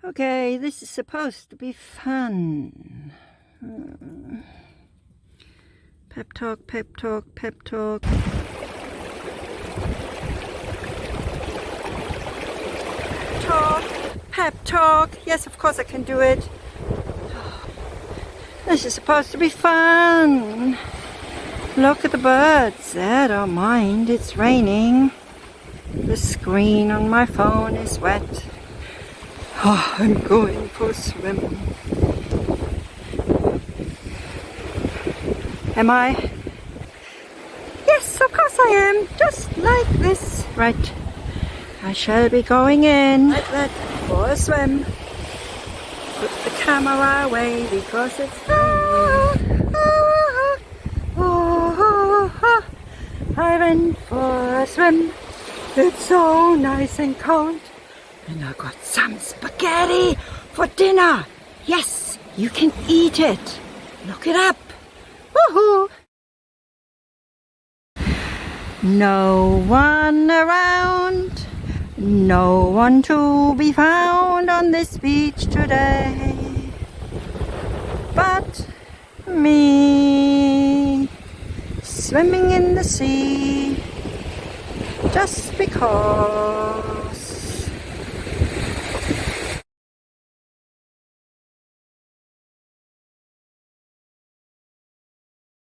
Okay, this is supposed to be fun. Pep talk, pep talk, pep talk. Talk, pep talk. Yes, of course I can do it. This is supposed to be fun. Look at the birds. They don't mind. It's raining. The screen on my phone is wet. Oh, I'm going for a swim. Am I? Yes, of course I am. Just like this. Right. I shall be going in like that for a swim. Put the camera away because it's I went for a swim. It's so nice and cold. And I got some spaghetti for dinner. Yes, you can eat it. Look it up. Woohoo! No one around. No one to be found on this beach today. But me. Swimming in the sea. Just because.